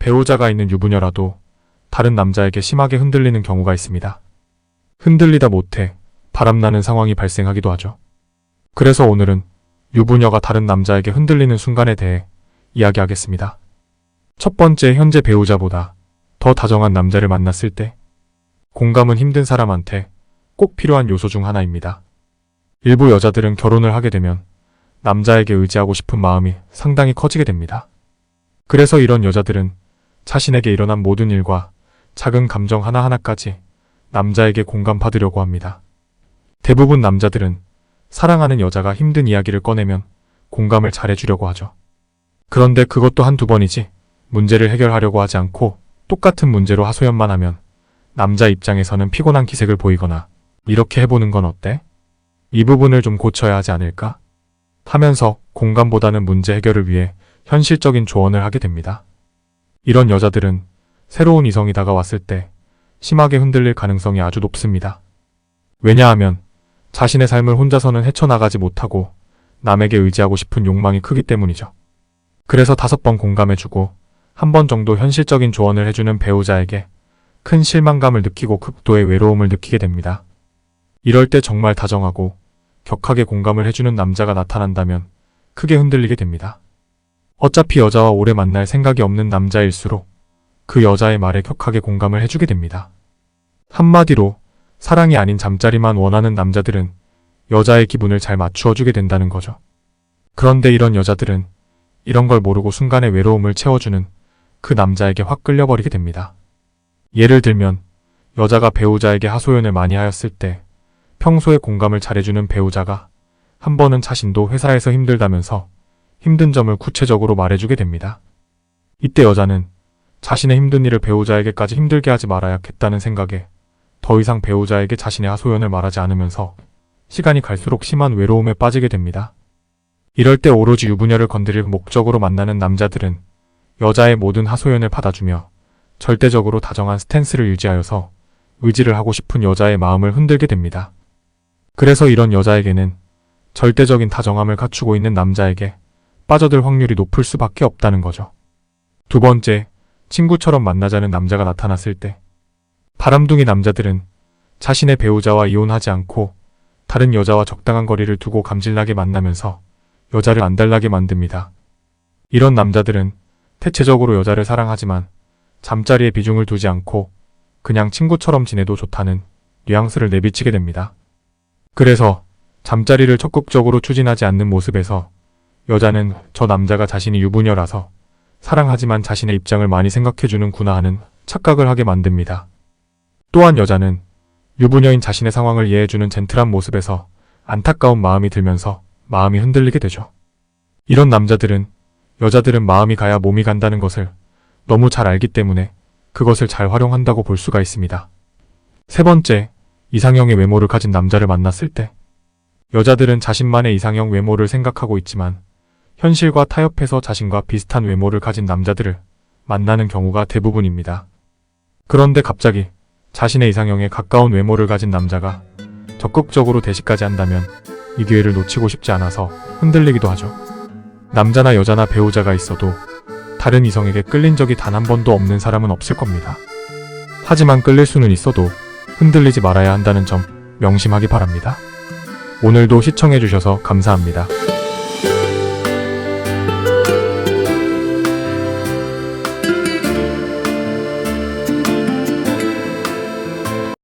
배우자가 있는 유부녀라도 다른 남자에게 심하게 흔들리는 경우가 있습니다. 흔들리다 못해 바람나는 상황이 발생하기도 하죠. 그래서 오늘은 유부녀가 다른 남자에게 흔들리는 순간에 대해 이야기하겠습니다. 첫 번째, 현재 배우자보다 더 다정한 남자를 만났을 때. 공감은 힘든 사람한테 꼭 필요한 요소 중 하나입니다. 일부 여자들은 결혼을 하게 되면 남자에게 의지하고 싶은 마음이 상당히 커지게 됩니다. 그래서 이런 여자들은 자신에게 일어난 모든 일과 작은 감정 하나하나까지 남자에게 공감받으려고 합니다. 대부분 남자들은 사랑하는 여자가 힘든 이야기를 꺼내면 공감을 잘해주려고 하죠. 그런데 그것도 한두 번이지 문제를 해결하려고 하지 않고 똑같은 문제로 하소연만 하면 남자 입장에서는 피곤한 기색을 보이거나 이렇게 해보는 건 어때? 이 부분을 좀 고쳐야 하지 않을까? 하면서 공감보다는 문제 해결을 위해 현실적인 조언을 하게 됩니다. 이런 여자들은 새로운 이성이 다가왔을 때 심하게 흔들릴 가능성이 아주 높습니다. 왜냐하면 자신의 삶을 혼자서는 헤쳐나가지 못하고 남에게 의지하고 싶은 욕망이 크기 때문이죠. 그래서 5번 공감해주고 한 번 정도 현실적인 조언을 해주는 배우자에게 큰 실망감을 느끼고 극도의 외로움을 느끼게 됩니다. 이럴 때 정말 다정하고 격하게 공감을 해주는 남자가 나타난다면 크게 흔들리게 됩니다. 어차피 여자와 오래 만날 생각이 없는 남자일수록 그 여자의 말에 격하게 공감을 해주게 됩니다. 한마디로 사랑이 아닌 잠자리만 원하는 남자들은 여자의 기분을 잘 맞추어주게 된다는 거죠. 그런데 이런 여자들은 이런 걸 모르고 순간의 외로움을 채워주는 그 남자에게 확 끌려버리게 됩니다. 예를 들면 여자가 배우자에게 하소연을 많이 하였을 때 평소에 공감을 잘해주는 배우자가 한 번은 자신도 회사에서 힘들다면서 힘든 점을 구체적으로 말해주게 됩니다. 이때 여자는 자신의 힘든 일을 배우자에게까지 힘들게 하지 말아야겠다는 생각에 더 이상 배우자에게 자신의 하소연을 말하지 않으면서 시간이 갈수록 심한 외로움에 빠지게 됩니다. 이럴 때 오로지 유부녀를 건드릴 목적으로 만나는 남자들은 여자의 모든 하소연을 받아주며 절대적으로 다정한 스탠스를 유지하여서 의지를 하고 싶은 여자의 마음을 흔들게 됩니다. 그래서 이런 여자에게는 절대적인 다정함을 갖추고 있는 남자에게 빠져들 확률이 높을 수밖에 없다는 거죠. 두 번째, 친구처럼 만나자는 남자가 나타났을 때. 바람둥이 남자들은 자신의 배우자와 이혼하지 않고 다른 여자와 적당한 거리를 두고 감질나게 만나면서 여자를 안달나게 만듭니다. 이런 남자들은 대체적으로 여자를 사랑하지만 잠자리에 비중을 두지 않고 그냥 친구처럼 지내도 좋다는 뉘앙스를 내비치게 됩니다. 그래서 잠자리를 적극적으로 추진하지 않는 모습에서 여자는 저 남자가 자신이 유부녀라서 사랑하지만 자신의 입장을 많이 생각해주는구나 하는 착각을 하게 만듭니다. 또한 여자는 유부녀인 자신의 상황을 이해해주는 젠틀한 모습에서 안타까운 마음이 들면서 마음이 흔들리게 되죠. 이런 남자들은 여자들은 마음이 가야 몸이 간다는 것을 너무 잘 알기 때문에 그것을 잘 활용한다고 볼 수가 있습니다. 세 번째, 이상형의 외모를 가진 남자를 만났을 때. 여자들은 자신만의 이상형 외모를 생각하고 있지만 현실과 타협해서 자신과 비슷한 외모를 가진 남자들을 만나는 경우가 대부분입니다. 그런데 갑자기 자신의 이상형에 가까운 외모를 가진 남자가 적극적으로 대시까지 한다면 이 기회를 놓치고 싶지 않아서 흔들리기도 하죠. 남자나 여자나 배우자가 있어도 다른 이성에게 끌린 적이 단 한 번도 없는 사람은 없을 겁니다. 하지만 끌릴 수는 있어도 흔들리지 말아야 한다는 점 명심하기 바랍니다. 오늘도 시청해주셔서 감사합니다.